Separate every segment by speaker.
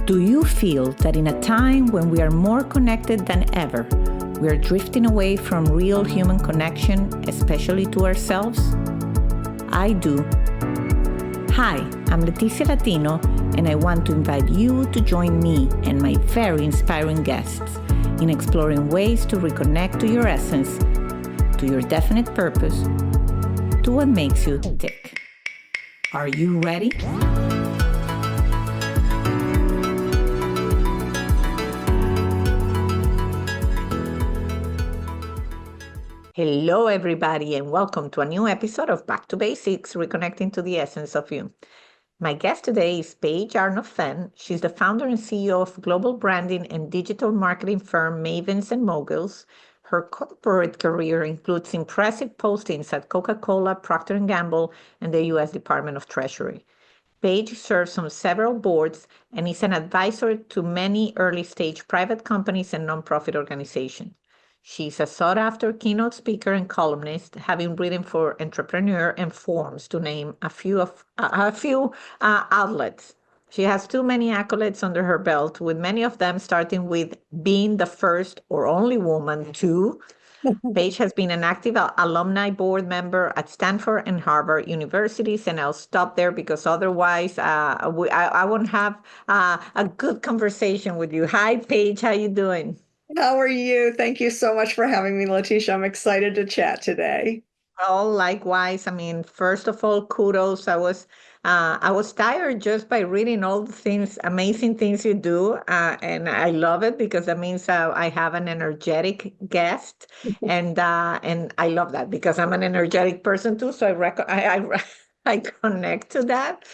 Speaker 1: Do you feel that in a time when we are more connected than ever, we are drifting away from real human connection, especially to ourselves? I do. Hi, I'm Leticia Latino, and I want to invite you to join me and my very inspiring guests in exploring ways to reconnect to your essence, to your definite purpose, to what makes you tick. Are you ready? Hello, everybody, and welcome to a new episode of Back to Basics, Reconnecting to the Essence of You. My guest today is Paige Arnof-Fenn. She's the founder and CEO of global branding and digital marketing firm Mavens Moguls. Her corporate career includes impressive postings at Coca-Cola, Procter & Gamble, and the U.S. Department of Treasury. Paige serves on several boards and is an advisor to many early-stage private companies and nonprofit organizations. She's a sought-after keynote speaker and columnist, having written for Entrepreneur and Forbes, to name a few outlets. She has too many accolades under her belt, with many of them starting with being the first or only woman to. Paige has been an active alumni board member at Stanford and Harvard universities, and I'll stop there because otherwise I won't have a good conversation with you. Hi, Paige. How you doing?
Speaker 2: How are you? Thank you so much for having me, Leticia. I'm excited to chat today.
Speaker 1: Oh, likewise. I mean, first of all, kudos. I was tired just by reading all the things, amazing things you do, and I love it because that means I have an energetic guest, and I love that because I'm an energetic person too. So I connect to that.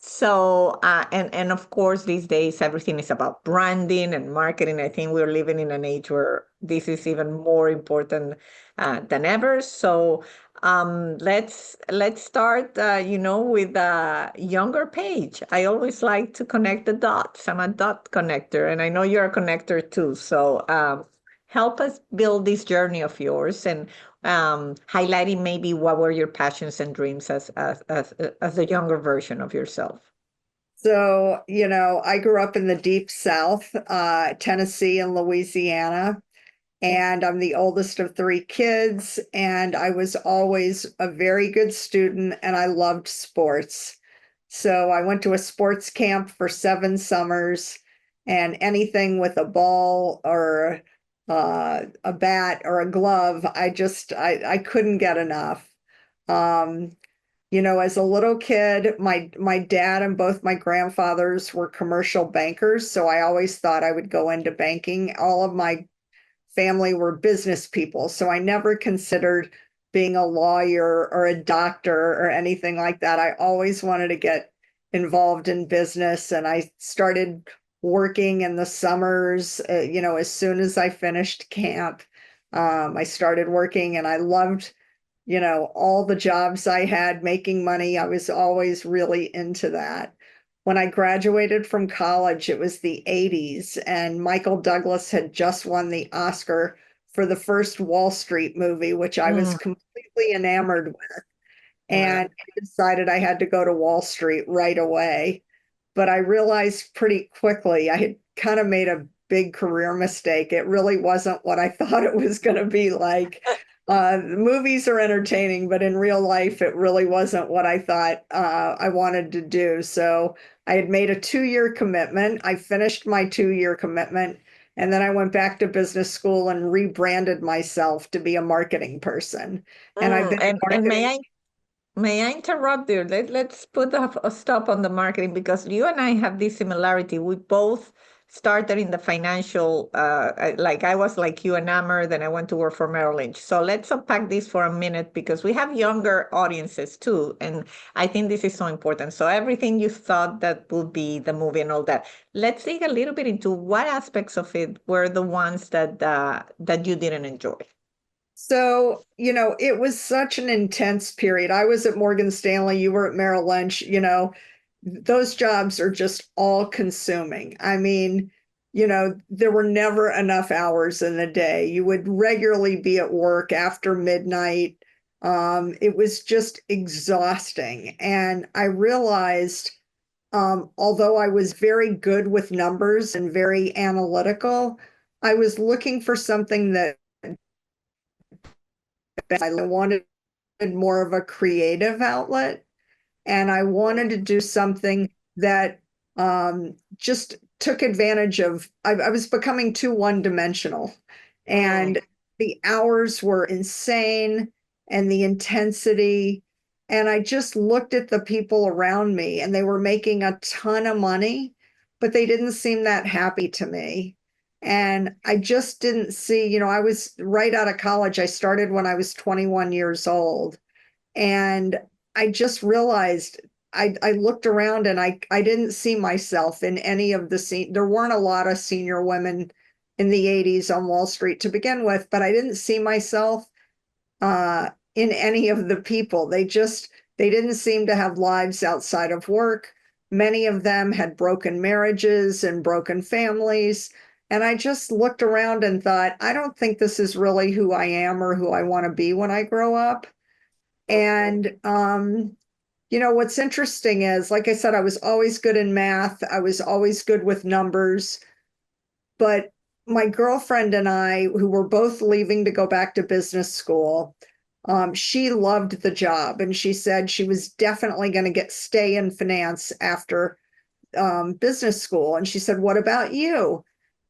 Speaker 1: So and of course, these days everything is about branding and marketing. I think we're living in an age where this is even more important than ever. So let's start, with younger Paige. I always like to connect the dots. I'm a dot connector, and I know you're a connector too. So help us build this journey of yours and highlighting maybe what were your passions and dreams as a younger version of yourself.
Speaker 2: So, I grew up in the deep South, Tennessee and Louisiana, and I'm the oldest of three kids, and I was always a very good student, and I loved sports. So I went to a sports camp for 7 summers, and anything with a ball or a bat or a glove, I couldn't get enough. Um, as a little kid, my dad and both my grandfathers were commercial bankers, so I always thought I would go into banking. All of my family were business people, so I never considered being a lawyer or a doctor or anything like that. I always wanted to get involved in business, and I started working in the summers. As soon as I finished camp, I started working, and I loved all the jobs I had making money. I was always really into that. When I graduated from college, it was the 80s, and Michael Douglas had just won the Oscar for the first Wall Street movie, which I was completely enamored with. And I decided I had to go to Wall Street right away. But I realized pretty quickly I had kind of made a big career mistake. It really wasn't what I thought it was going to be like. Movies are entertaining, but in real life, it really wasn't what I thought I wanted to do. So I had made a 2-year commitment. I finished my 2-year commitment, and then I went back to business school and rebranded myself to be a marketing person. And I've been in
Speaker 1: And
Speaker 2: marketing.
Speaker 1: may I interrupt there? Let's put a stop on the marketing because you and I have this similarity. We both started in the financial, like I was like you, enamored, then I went to work for Merrill Lynch. So let's unpack this for a minute because we have younger audiences too. And I think this is so important. So everything you thought that would be the movie and all that, let's dig a little bit into what aspects of it were the ones that you didn't enjoy.
Speaker 2: So, it was such an intense period. I was at Morgan Stanley, you were at Merrill Lynch, those jobs are just all consuming. I mean, there were never enough hours in the day. You would regularly be at work after midnight. It was just exhausting. And I realized although I was very good with numbers and very analytical, I was looking for something that I wanted more of a creative outlet. And I wanted to do something that just took advantage of, I was becoming too one-dimensional. And the hours were insane and the intensity. And I just looked at the people around me and they were making a ton of money, but they didn't seem that happy to me. And I just didn't see, I was right out of college. I started when I was 21 years old. And I just realized I looked around and I didn't see myself in any of there weren't a lot of senior women in the 80s on Wall Street to begin with, but I didn't see myself in any of the people. They didn't seem to have lives outside of work. Many of them had broken marriages and broken families. And I just looked around and thought, I don't think this is really who I am or who I want to be when I grow up. And what's interesting is, like I said, I was always good in math. I was always good with numbers. But my girlfriend and I, who were both leaving to go back to business school, she loved the job. And she said she was definitely going to stay in finance after business school. And she said, "What about you?"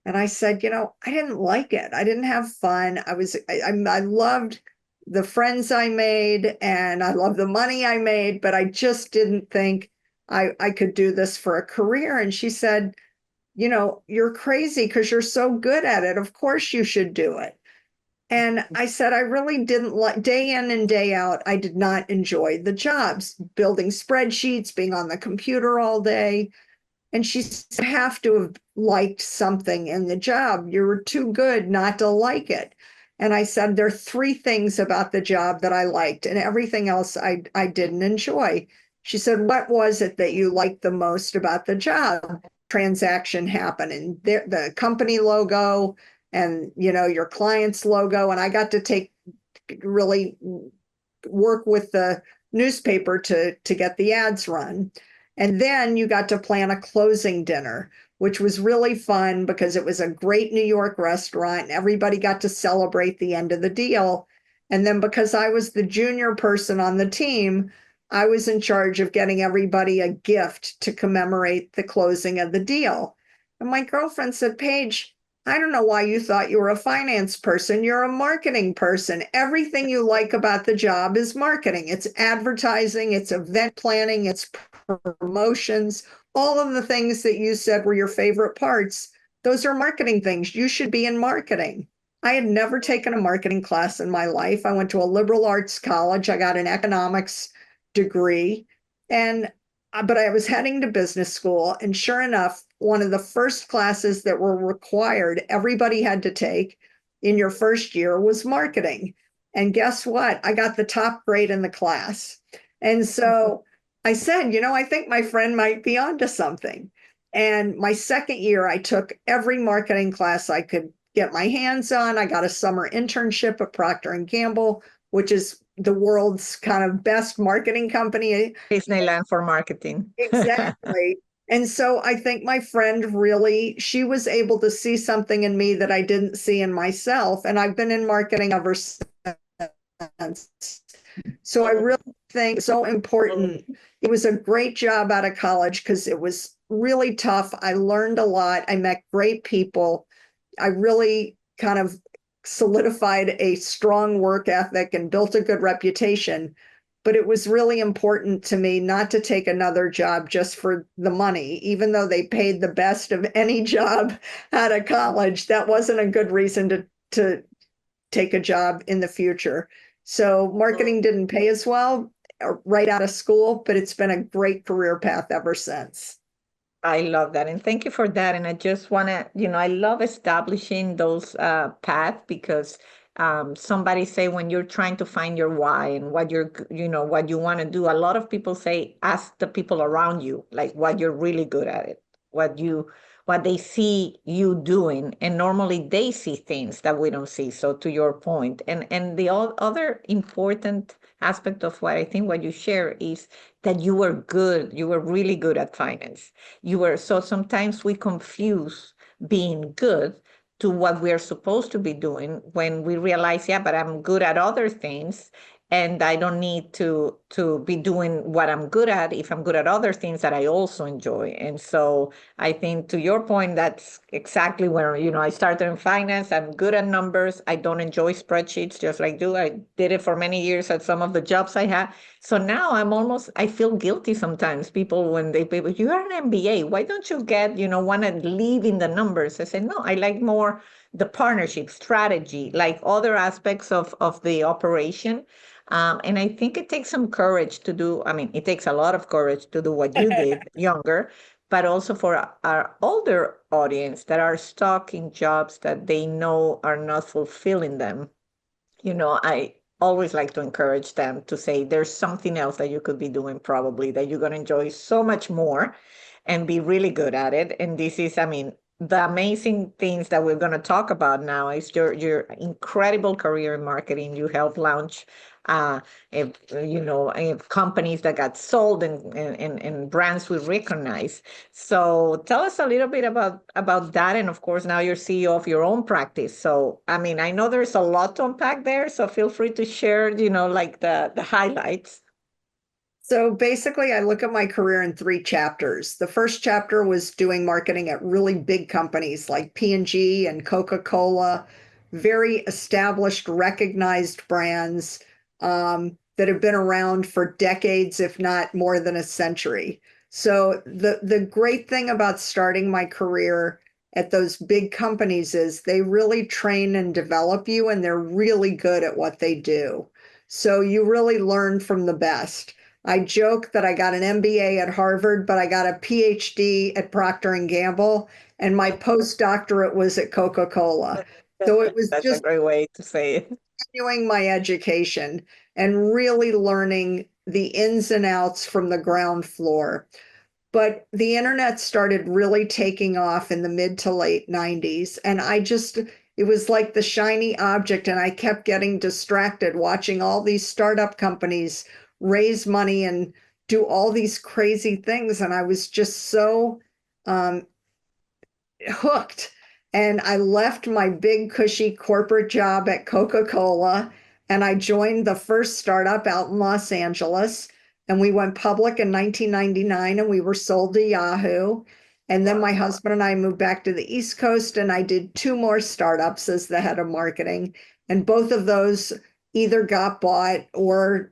Speaker 2: And I said, I didn't like it. I didn't have fun. I loved the friends I made and I loved the money I made, but I just didn't think I could do this for a career. And she said, "You're crazy because you're so good at it. Of course you should do it." And I said, I really didn't like, day in and day out, I did not enjoy the jobs, building spreadsheets, being on the computer all day. And she said, "Have to have liked something in the job. You were too good not to like it." And I said, there are three things about the job that I liked, and everything else I didn't enjoy. She said, "What was it that you liked the most about the job?" Transaction happening, the company logo and, your client's logo. And I got to really work with the newspaper to get the ads run. And then you got to plan a closing dinner, which was really fun because it was a great New York restaurant and everybody got to celebrate the end of the deal. And then because I was the junior person on the team, I was in charge of getting everybody a gift to commemorate the closing of the deal. And my girlfriend said, "Paige, I don't know why you thought you were a finance person. You're a marketing person. Everything you like about the job is marketing. It's advertising, it's event planning, it's promotions, all of the things that you said were your favorite parts. Those are marketing things. You should be in marketing." I had never taken a marketing class in my life. I went to a liberal arts college. I got an economics degree. But I was heading to business school. And sure enough, one of the first classes that were required, everybody had to take in your first year, was marketing. And guess what? I got the top grade in the class. And so I said, I think my friend might be onto something. And my second year, I took every marketing class I could get my hands on. I got a summer internship at Procter and Gamble, which is the world's kind of best marketing company.
Speaker 1: Disneyland for marketing.
Speaker 2: Exactly. And so I think my friend really, she was able to see something in me that I didn't see in myself. And I've been in marketing ever since. So I really think it's so important. It was a great job out of college because it was really tough. I learned a lot. I met great people. I really kind of solidified a strong work ethic and built a good reputation. But it was really important to me not to take another job just for the money, even though they paid the best of any job out of college. That wasn't a good reason to take a job in the future. So marketing didn't pay as well right out of school, but it's been a great career path ever since.
Speaker 1: I love that. And thank you for that. And I just want to, I love establishing those paths because somebody say when you're trying to find your why and what what you want to do, a lot of people say, ask the people around you, like what you're really good at it, what they see you doing. And normally they see things that we don't see. So to your point, and the other important aspect of what I think what you share is that you were good, you were really good at finance. You were, so sometimes we confuse being good to what we're supposed to be doing when we realize, yeah, but I'm good at other things and I don't need to be doing what I'm good at if I'm good at other things that I also enjoy. And so I think to your point, that's exactly where, I started in finance. I'm good at numbers. I don't enjoy spreadsheets just like you. I did it for many years at some of the jobs I had. So now I feel guilty sometimes. People, when people, you're an MBA, why don't you get, want to live in the numbers? I say, no, I like more the partnership strategy, like other aspects of the operation. And I think it takes some courage to do, I mean, it takes a lot of courage to do what you did younger, but also for our older audience that are stuck in jobs that they know are not fulfilling them. I always like to encourage them to say there's something else that you could be doing probably that you're going to enjoy so much more and be really good at it. And this is, I mean, the amazing things that we're going to talk about now is your incredible career in marketing. You helped launch if, if companies that got sold and brands we recognize. So tell us a little bit about that. And of course, now you're CEO of your own practice. So, I mean, I know there's a lot to unpack there. So feel free to share, like the highlights.
Speaker 2: So basically, I look at my career in three chapters. The first chapter was doing marketing at really big companies like P&G and Coca-Cola, very established, recognized brands that have been around for decades, if not more than a century. So the great thing about starting my career at those big companies is they really train and develop you, and they're really good at what they do. So you really learn from the best. I joke that I got an MBA at Harvard, but I got a PhD at Procter and Gamble, and my postdoctorate was at Coca-Cola. So it was
Speaker 1: That's a
Speaker 2: just
Speaker 1: great way to say it.
Speaker 2: continuing my education and really learning the ins and outs from the ground floor. But the internet started really taking off in the mid to late 90s. And it was like the shiny object. And I kept getting distracted watching all these startup companies raise money and do all these crazy things. And I was just so um, hooked. And I left my big, cushy corporate job at Coca-Cola and I joined the first startup out in Los Angeles. And we went public in 1999 and we were sold to Yahoo. And then my husband and I moved back to the East Coast and I did two more startups as the head of marketing. And both of those either got bought or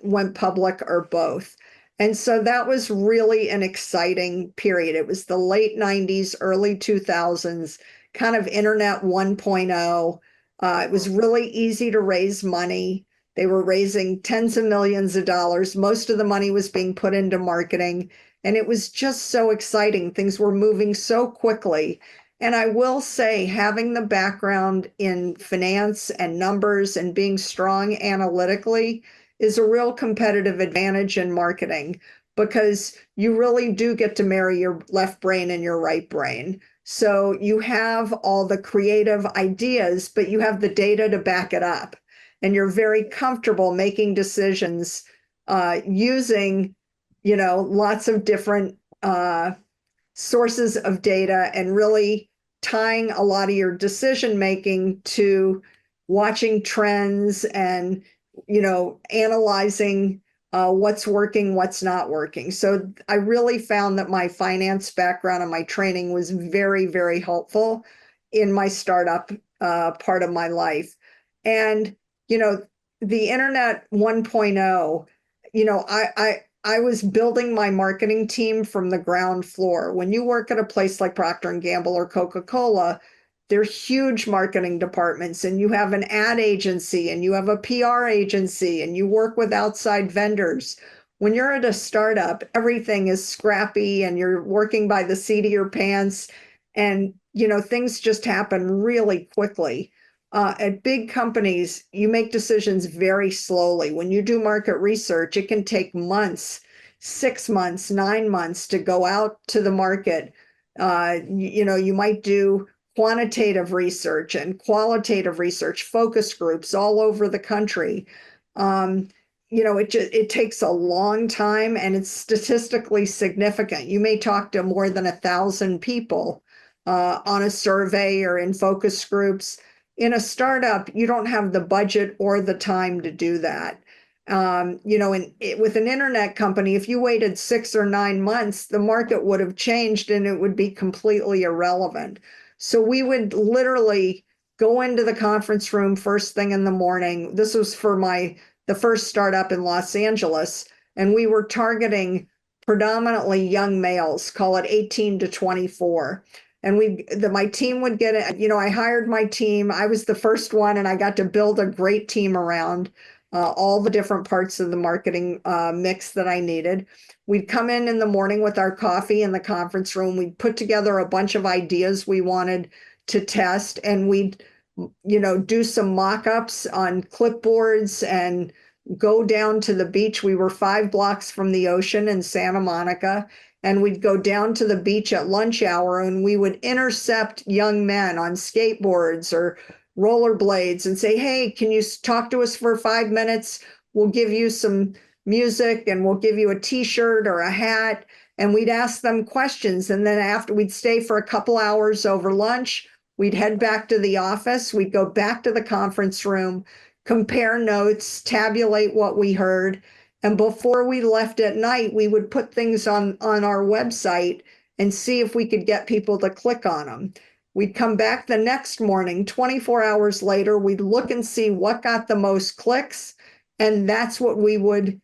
Speaker 2: went public or both. And so that was really an exciting period. It was the late 90s, early 2000s, kind of internet 1.0. It was really easy to raise money. They were raising tens of millions of dollars. Most of the money was being put into marketing. And it was just so exciting. Things were moving so quickly. And I will say, having the background in finance and numbers and being strong analytically is a real competitive advantage in marketing because you really do get to marry your left brain and your right brain. So you have all the creative ideas, but you have the data to back it up. And you're very comfortable making decisions using, lots of different sources of data and really tying a lot of your decision making to watching trends and analyzing what's working, what's not working. So I really found that my finance background and my training was very, very helpful in my startup part of my life. And, the internet 1.0, I was building my marketing team from the ground floor. When you work at a place like Procter and Gamble or Coca-Cola, they're huge marketing departments, and you have an ad agency and you have a PR agency and you work with outside vendors. When you're at a startup, everything is scrappy and you're working by the seat of your pants, and things just happen really quickly. At big companies, you make decisions very slowly. When you do market research, it can take months, 6 months, 9 months to go out to the market. You might do quantitative research and qualitative research, focus groups all over the country. it takes a long time and it's statistically significant. You may talk to more than 1,000 people on a survey or in focus groups. In a startup, you don't have the budget or the time to do that. With an internet company, if you waited 6 or 9 months, the market would have changed and it would be completely irrelevant. So we would literally go into the conference room first thing in the morning. This was for the first startup in Los Angeles, and we were targeting predominantly young males, call it 18 to 24. And my team would get it. I hired my team. I was the first one, and I got to build a great team around all the different parts of the marketing mix that I needed. We'd come in the morning with our coffee in the conference room. We'd put together a bunch of ideas we wanted to test, and we'd do some mock-ups on clipboards and go down to the beach. We were 5 blocks from the ocean in Santa Monica, and we'd go down to the beach at lunch hour, and we would intercept young men on skateboards or rollerblades and say, hey, can you talk to us for 5 minutes? We'll give you some music and we'll give you a t-shirt or a hat. And we'd ask them questions. And then after, we'd stay for a couple hours over lunch. We'd head back to the office. We'd go back to the conference room, compare notes, tabulate what we heard. And before we left at night, we would put things on our website and see if we could get people to click on them. We'd come back the next morning, 24 hours later, we'd look and see what got the most clicks. And that's what we would,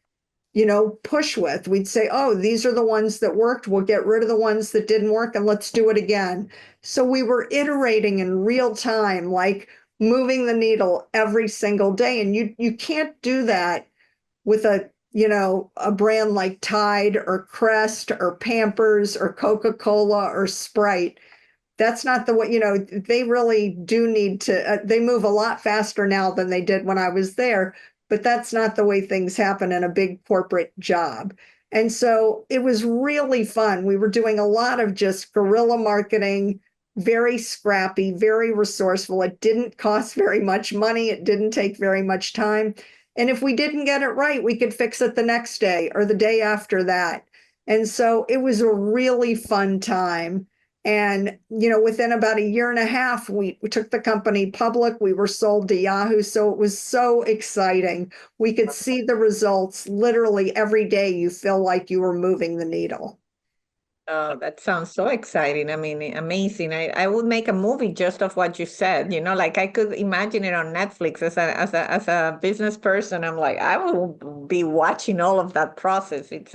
Speaker 2: push with. We'd say, oh, these are the ones that worked. We'll get rid of the ones that didn't work and let's do it again. So we were iterating in real time, like moving the needle every single day. And you can't do that with a brand like Tide or Crest or Pampers or Coca-Cola or Sprite. That's not the way, they really do need to, they move a lot faster now than they did when I was there, but that's not the way things happen in a big corporate job. And so it was really fun. We were doing a lot of just guerrilla marketing, very scrappy, very resourceful. It didn't cost very much money. It didn't take very much time. And if we didn't get it right, we could fix it the next day or the day after that. And so it was a really fun time. And, within about a year and a half, we took the company public. We were sold to Yahoo. So it was so exciting. We could see the results literally every day. You feel like you were moving the needle.
Speaker 1: Oh, that sounds so exciting. I mean, amazing. I would make a movie just of what you said, like I could imagine it on Netflix as a business person. I'm like, I will be watching all of that process. It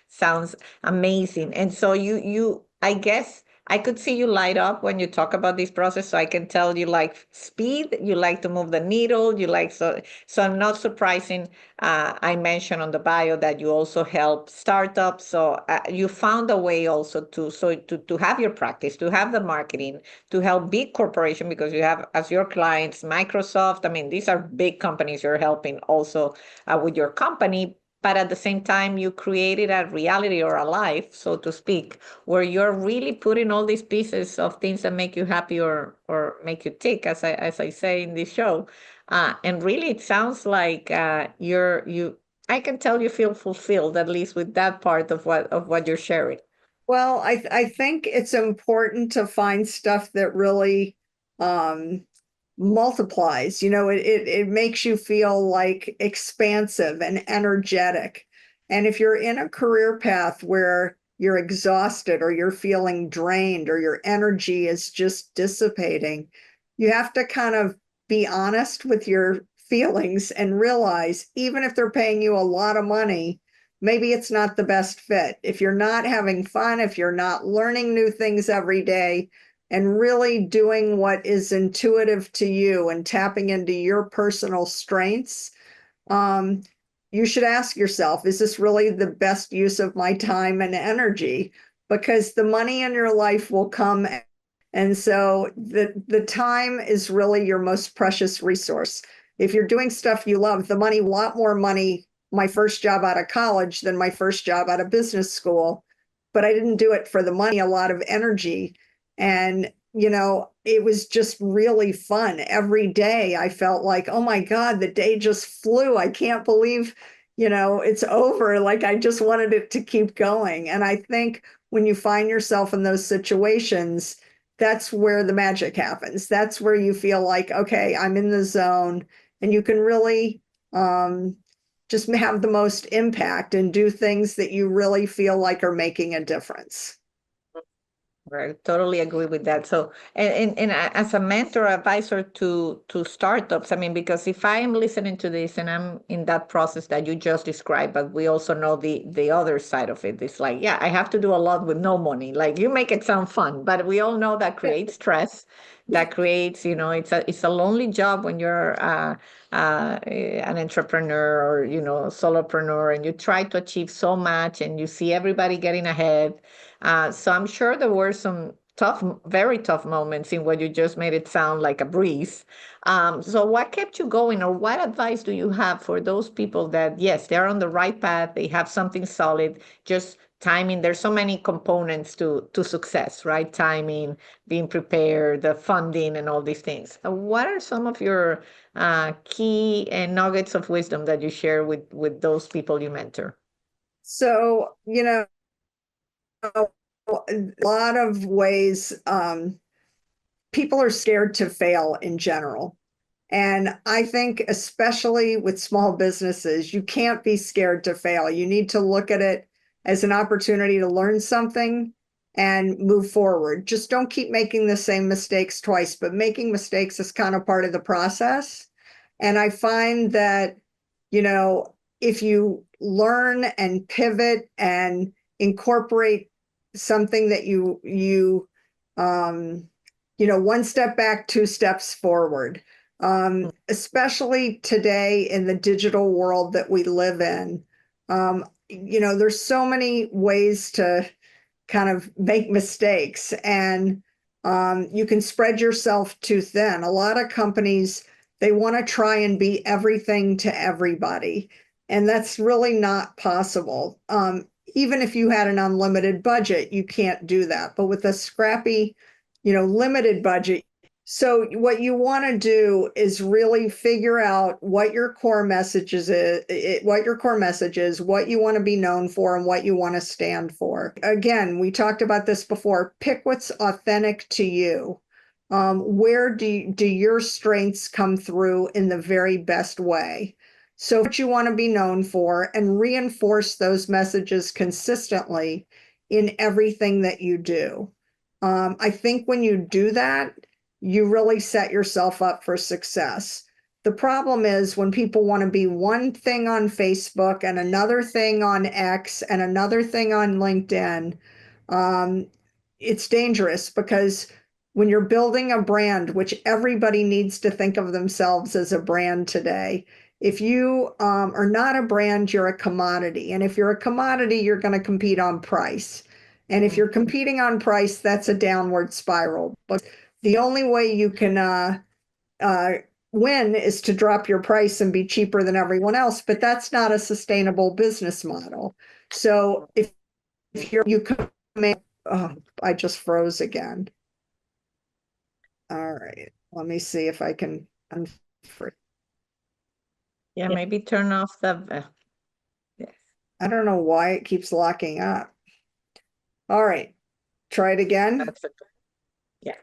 Speaker 1: sounds amazing. And so I guess I could see you light up when you talk about this process. So I can tell you like speed, you like to move the needle, so I'm not surprising. I mentioned on the bio that you also help startups. So you found a way also to have your practice, to have the marketing, to help big corporation because you have as your clients Microsoft. I mean, these are big companies you're helping also with your company. But at the same time, you created a reality or a life, so to speak, where you're really putting all these pieces of things that make you happy or make you tick, as I say in this show. And really, it sounds like I can tell you feel fulfilled, at least with that part of what you're sharing.
Speaker 2: Well, I think it's important to find stuff that really multiplies. It makes you feel like expansive and energetic. And if you're in a career path where you're exhausted or you're feeling drained or your energy is just dissipating, you have to kind of be honest with your feelings and realize even if they're paying you a lot of money, maybe it's not the best fit. If you're not having fun, if you're not learning new things every day, and really doing what is intuitive to you and tapping into your personal strengths, you should ask yourself, is this really the best use of my time and energy? Because the money in your life will come. And so the time is really your most precious resource. If you're doing stuff you love, the money, a lot more money, my first job out of college than my first job out of business school. But I didn't do it for the money, a lot of energy. And, it was just really fun. Every day I felt like, oh my God, the day just flew. I can't believe, it's over. Like I just wanted it to keep going. And I think when you find yourself in those situations, that's where the magic happens. That's where you feel like, okay, I'm in the zone, and you can really just have the most impact and do things that you really feel like are making a difference.
Speaker 1: Right, totally agree with that. So, as a mentor, advisor to startups, I mean, because if I am listening to this and I'm in that process that you just described, but we also know the other side of it. It's like, yeah, I have to do a lot with no money. Like you make it sound fun, but we all know that creates stress. That creates, it's a lonely job when you're an entrepreneur or solopreneur, and you try to achieve so much, and you see everybody getting ahead. So I'm sure there were some tough, very tough moments in what you just made it sound like a breeze. So what kept you going, or what advice do you have for those people that, yes, they're on the right path, they have something solid, just timing. There's so many components to success, right? Timing, being prepared, the funding, and all these things. What are some of your key nuggets of wisdom that you share with those people you mentor?
Speaker 2: So, a lot of ways, people are scared to fail in general. And I think, especially with small businesses, you can't be scared to fail. You need to look at it as an opportunity to learn something and move forward. Just don't keep making the same mistakes twice, but making mistakes is kind of part of the process. And I find that, if you learn and pivot and incorporate something that one step back, two steps forward. Especially today in the digital world that we live in, there's so many ways to kind of make mistakes, and you can spread yourself too thin. A lot of companies, they want to try and be everything to everybody, and that's really not possible. Even if you had an unlimited budget, you can't do that. But with a scrappy, limited budget, so what you want to do is really figure out what your core message is, what you want to be known for, and what you want to stand for. Again, we talked about this before. Pick what's authentic to you. Where do your strengths come through in the very best way? So what you want to be known for, and reinforce those messages consistently in everything that you do. I think when you do that, you really set yourself up for success. The problem is when people want to be one thing on Facebook and another thing on X and another thing on LinkedIn, it's dangerous, because when you're building a brand, which everybody needs to think of themselves as a brand today, if you are not a brand, you're a commodity. And if you're a commodity, you're going to compete on price. And if you're competing on price, that's a downward spiral. But the only way you can win is to drop your price and be cheaper than everyone else, but that's not a sustainable business model. So if you come in, oh, I just froze again. All right, let me see if I can unfreeze.
Speaker 1: Yeah, maybe turn off the. Yes.
Speaker 2: I don't know why it keeps locking up. All right, try it again.
Speaker 1: That's it. Yeah.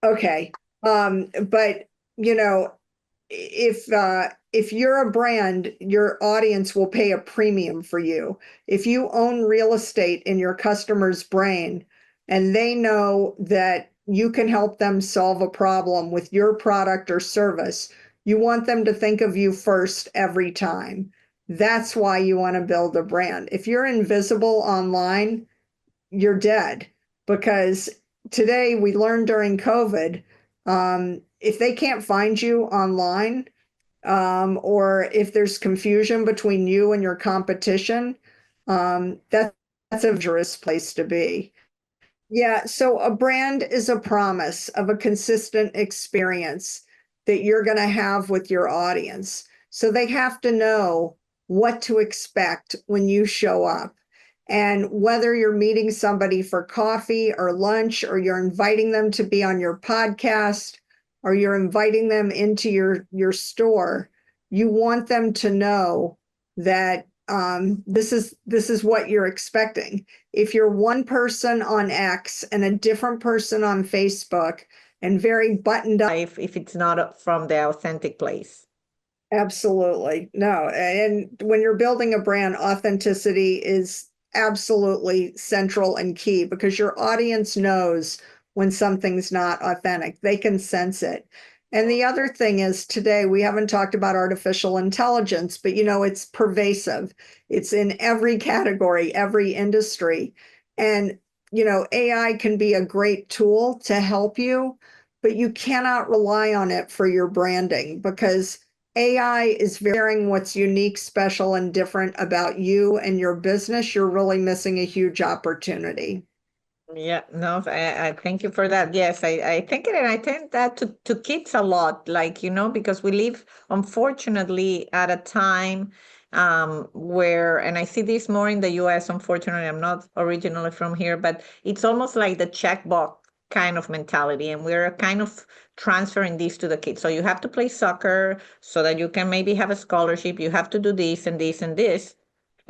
Speaker 2: Okay. But if you're a brand, your audience will pay a premium for you. If you own real estate in your customer's brain and they know that you can help them solve a problem with your product or service, you want them to think of you first every time. That's why you want to build a brand. If you're invisible online, you're dead, because today we learned during COVID, if they can't find you online, or if there's confusion between you and your competition, that's a dangerous place to be. Yeah, so a brand is a promise of a consistent experience that you're going to have with your audience. So they have to know what to expect when you show up. And whether you're meeting somebody for coffee or lunch, or you're inviting them to be on your podcast, or you're inviting them into your store, you want them to know that this is what you're expecting. If you're one person on X and a different person on Facebook and very buttoned up,
Speaker 1: if it's not from the authentic place.
Speaker 2: absolutely. No. And when you're building a brand, authenticity is absolutely central and key because your audience knows when something's not authentic. They can sense it. And the other thing is today, we haven't talked about artificial intelligence, but it's pervasive. It's in every category, every industry. And, AI can be a great tool to help you, but you cannot rely on it for your branding because AI is sharing what's unique, special, and different about you and your business. You're really missing a huge opportunity.
Speaker 1: Yeah, no, I thank you for that. Yes, I think it, and I think that to kids a lot, like, because we live, unfortunately, at a time where, and I see this more in the US, unfortunately, I'm not originally from here, but it's almost like the checkbox kind of mentality, and we're kind of transferring this to the kids. So you have to play soccer so that you can maybe have a scholarship. You have to do this and this and this,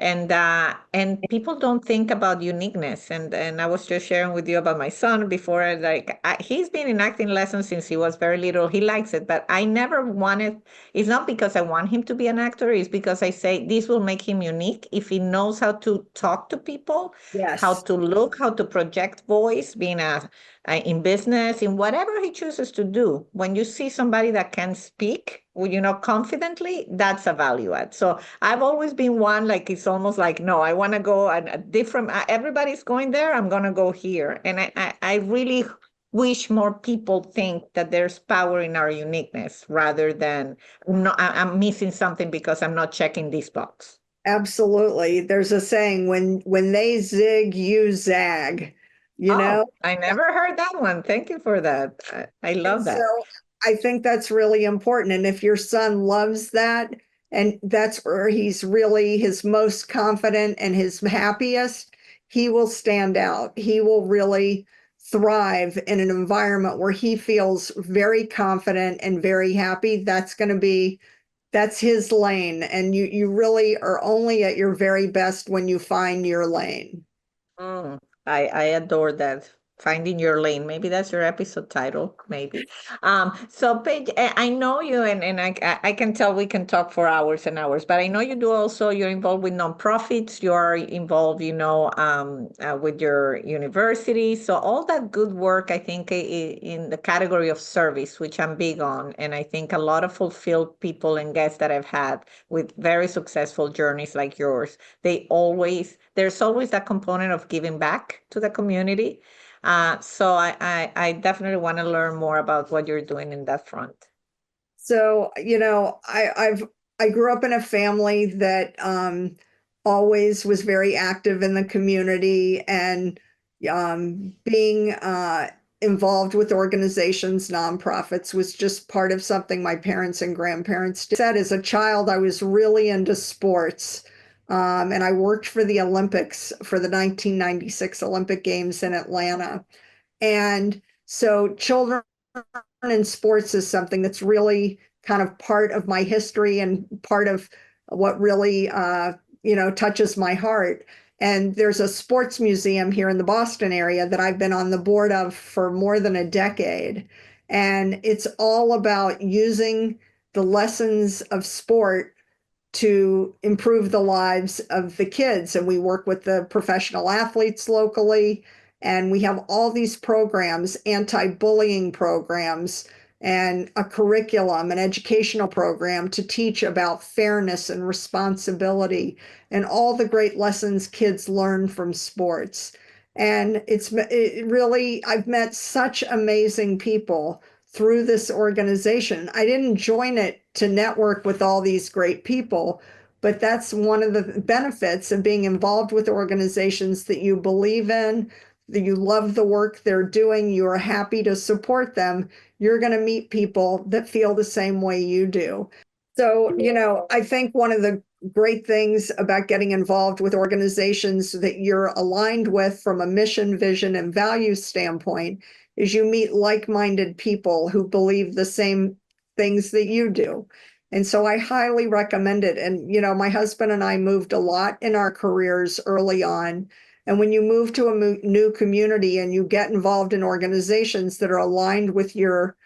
Speaker 1: and people don't think about uniqueness. And I was just sharing with you about my son before. Like, he's been in acting lessons since he was very little. He likes it, but I never wanted. It's not because I want him to be an actor. It's because I say this will make him unique if he knows how to talk to people, how
Speaker 2: Yes,
Speaker 1: to look, how to project voice, being in business, in whatever he chooses to do. When you see somebody that can speak, confidently, that's a value add. So I've always been one, like, it's almost like, no, I want to go a different, everybody's going there, I'm going to go here. And I really wish more people think that there's power in our uniqueness rather than, no, I'm missing something because I'm not checking this box.
Speaker 2: absolutely. There's a saying, when they zig, you zag, you know?
Speaker 1: Oh, I never heard that one. Thank you for that. I
Speaker 2: And
Speaker 1: love
Speaker 2: so
Speaker 1: that.
Speaker 2: I think that's really important. And if your son loves that, and that's where he's really his most confident and his happiest, he will stand out. He will really thrive in an environment where he feels very confident and very happy. That's his lane. And you really are only at your very best when you find your lane.
Speaker 1: Mm, I adore that. Finding your lane. Maybe that's your episode title, maybe. So Paige, I know you, and I can tell we can talk for hours and hours, but I know you do also, you're involved with nonprofits, you're involved, with your university. So all that good work, I think, in the category of service, which I'm big on. And I think a lot of fulfilled people and guests that I've had with very successful journeys like yours, there's always that component of giving back to the community. So I definitely want to learn more about what you're doing in that front.
Speaker 2: So, I grew up in a family that always was very active in the community and being involved with organizations, nonprofits was just part of something my parents and grandparents did. Said as a child, I was really into sports. And I worked for the Olympics for the 1996 Olympic Games in Atlanta. And so children in sports is something that's really kind of part of my history and part of what really touches my heart. And there's a sports museum here in the Boston area that I've been on the board of for more than a decade. And it's all about using the lessons of sport to improve the lives of the kids. And we work with the professional athletes locally. And we have all these programs, anti-bullying programs, and a curriculum, an educational program to teach about fairness and responsibility and all the great lessons kids learn from sports. And I've met such amazing people through this organization. I didn't join it to network with all these great people, but that's one of the benefits of being involved with organizations that you believe in, that you love the work they're doing, you're happy to support them. You're going to meet people that feel the same way you do. So, I think one of the great things about getting involved with organizations that you're aligned with from a mission, vision, and value standpoint is you meet like-minded people who believe the same things that you do. And so I highly recommend it. And, my husband and I moved a lot in our careers early on. And when you move to a new community and you get involved in organizations that are aligned with your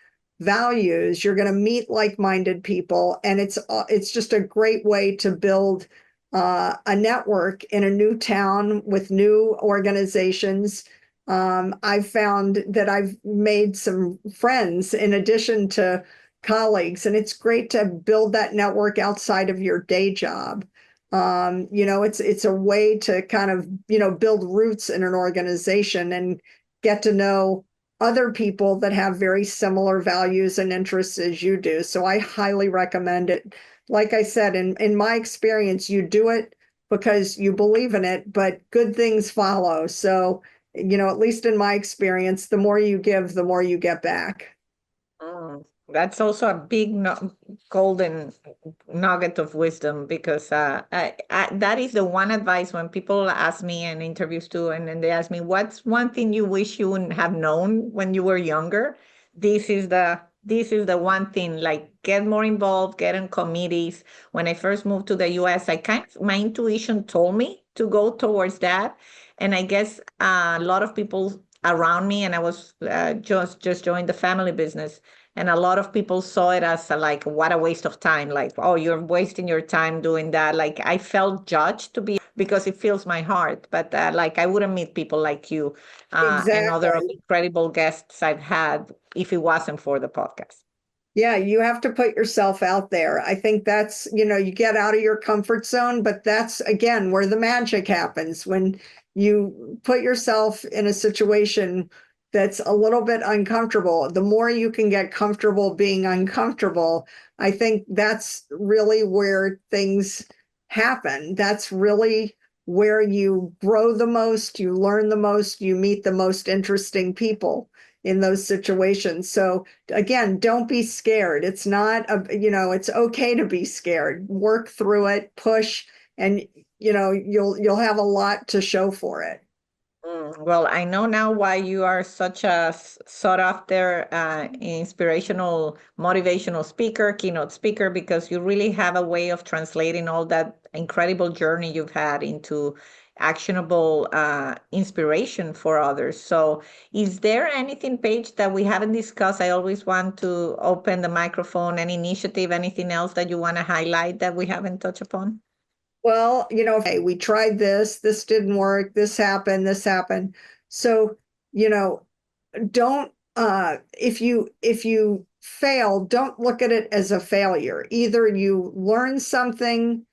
Speaker 2: values, you're going to meet like-minded people. And it's just a great way to build a network in a new town with new organizations. I've found that I've made some friends in addition to colleagues, and it's great to build that network outside of your day job. It's a way to kind of, build roots in an organization and get to know other people that have very similar values and interests as you do. So I highly recommend it. Like I said, in my experience, you do it because you believe in it, but good things follow. So, at least in my experience, the more you give, the more you get back.
Speaker 1: That's also a big golden nugget of wisdom because that is the one advice when people ask me in interviews too, and then they ask me, "What's one thing you wish you wouldn't have known when you were younger?" This is the one thing. Like, get more involved, get in committees. When I first moved to the U.S., my intuition told me to go towards that, and I guess a lot of people around me, and I was just joined the family business. And a lot of people saw it as like, what a waste of time. Like, oh, you're wasting your time doing that. Like, I felt judged, to be because it fills my heart. But like, I wouldn't meet people like you and other
Speaker 2: Exactly.
Speaker 1: incredible guests I've had if it wasn't for the podcast.
Speaker 2: Yeah, you have to put yourself out there. I think that's, you get out of your comfort zone, but that's again where the magic happens when you put yourself in a situation that's a little bit uncomfortable. The more you can get comfortable being uncomfortable, I think that's really where things happen. That's really where you grow the most, you learn the most, you meet the most interesting people in those situations. So again, don't be scared. It's not it's okay to be scared. Work through it, push, and you'll have a lot to show for it.
Speaker 1: Well, I know now why you are such a sought after, inspirational, motivational speaker, keynote speaker, because you really have a way of translating all that incredible journey you've had into actionable inspiration for others. So, is there anything, Paige, that we haven't discussed? I always want to open the microphone, any initiative, anything else that you want to highlight that we haven't touched upon?
Speaker 2: Well, hey, we tried this didn't work, this happened, this happened. So, you know, don't if you fail, don't look at it as a failure. Either you learn something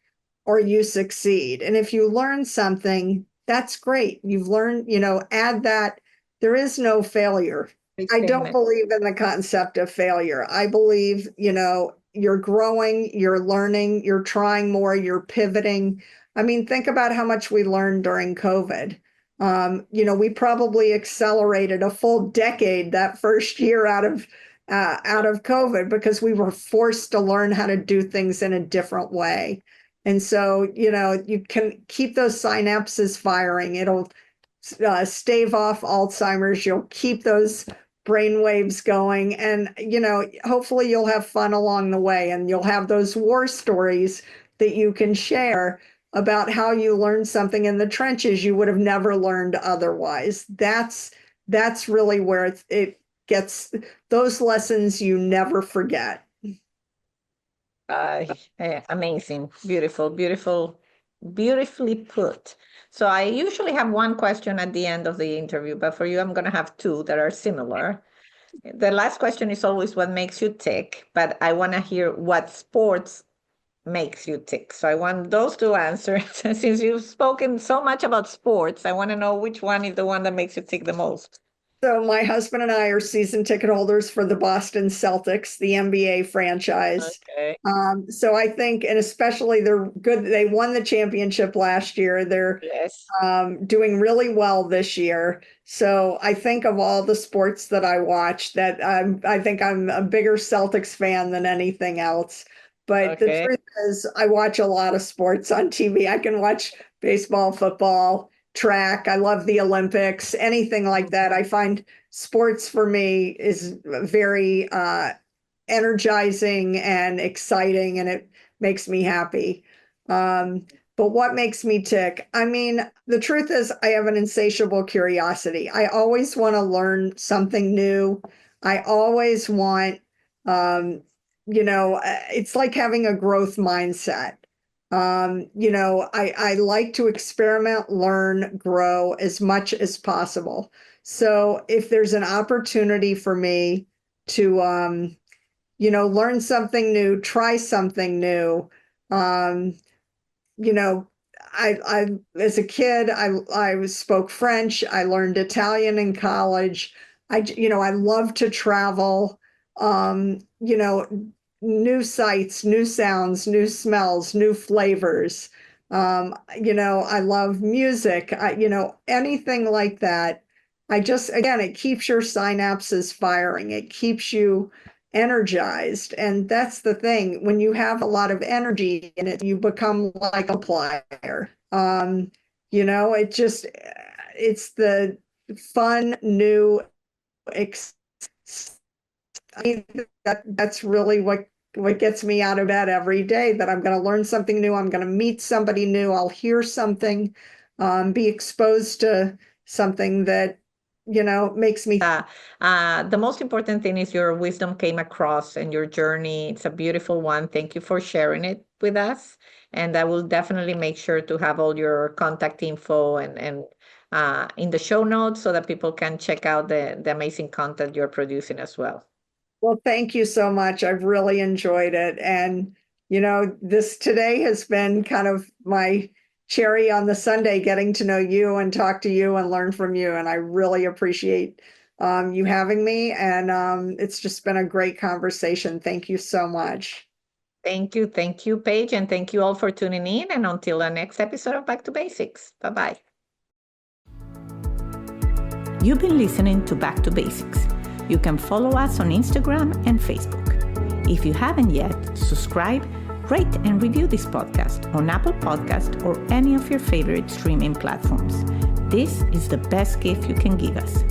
Speaker 2: or you succeed. And if you learn something, that's great. You've learned, add that. There is no failure.
Speaker 1: Big
Speaker 2: I don't
Speaker 1: statement.
Speaker 2: believe in the concept of failure. I believe, you're growing, you're learning, you're trying more, you're pivoting. I mean, think about how much we learned during COVID. We probably accelerated a full decade that first year out of COVID because we were forced to learn how to do things in a different way. And so, you can keep those synapses firing. It'll stave off Alzheimer's. You'll keep those brain waves going. And, hopefully you'll have fun along the way and you'll have those war stories that you can share about how you learned something in the trenches you would have never learned otherwise. That's really where it gets those lessons you never forget.
Speaker 1: Uh, Amazing, beautiful, beautiful, beautifully put. So I usually have one question at the end of the interview, but for you, I'm going to have two that are similar. The last question is always what makes you tick, but I want to hear what sports makes you tick. So I want those two answers. Since you've spoken so much about sports, I want to know which one is the one that makes you tick the most.
Speaker 2: So my husband and I are season ticket holders for the Boston Celtics, the NBA franchise.
Speaker 1: Okay.
Speaker 2: So I think, and especially they're good. They won the championship last year. They're
Speaker 1: Yes.
Speaker 2: doing really well this year. So I think of all the sports that I watch, that I think I'm a bigger Celtics fan than anything else. But the
Speaker 1: Okay.
Speaker 2: truth is, I watch a lot of sports on TV. I can watch baseball, football, track. I love the Olympics, anything like that. I find sports for me is very energizing and exciting, and it makes me happy. But what makes me tick? I mean, the truth is, I have an insatiable curiosity. I always want to learn something new. I always want, it's like having a growth mindset. I like to experiment, learn, grow as much as possible. So if there's an opportunity for me to, learn something new, try something new, I as a kid, I spoke French. I learned Italian in college. I love to travel. New sights, new sounds, new smells, new flavors. I love music. Anything like that. Again, it keeps your synapses firing. It keeps you energized. And that's the thing. When you have a lot of energy in it, you become like a plier. It's the fun, new, that's really what gets me out of bed every day, that I'm going to learn something new. I'm going to meet somebody new. I'll hear something, be exposed to something that, makes me.
Speaker 1: The most important thing is your wisdom came across and your journey. It's a beautiful one. Thank you for sharing it with us. And I will definitely make sure to have all your contact info and in the show notes so that people can check out the amazing content you're producing as well.
Speaker 2: Well, thank you so much. I've really enjoyed it. And, this today has been kind of my cherry on the sundae, getting to know you and talk to you and learn from you. And I really appreciate you having me. And it's just been a great conversation. Thank you so much.
Speaker 1: Thank you. Thank you, Paige. And thank you all for tuning in. And until the next episode of Back to Basics. Bye-bye.
Speaker 3: You've been listening to Back to Basics. You can follow us on Instagram and Facebook. If you haven't yet, subscribe, rate, and review this podcast on Apple Podcast or any of your favorite streaming platforms. This is the best gift you can give us.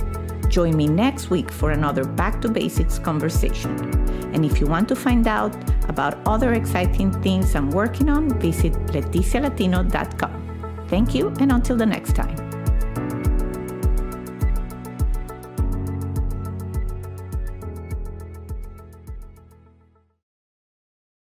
Speaker 3: Join me next week for another Back to Basics conversation. And if you want to find out about other exciting things I'm working on, visit leticialatino.com. Thank you, and until the next time.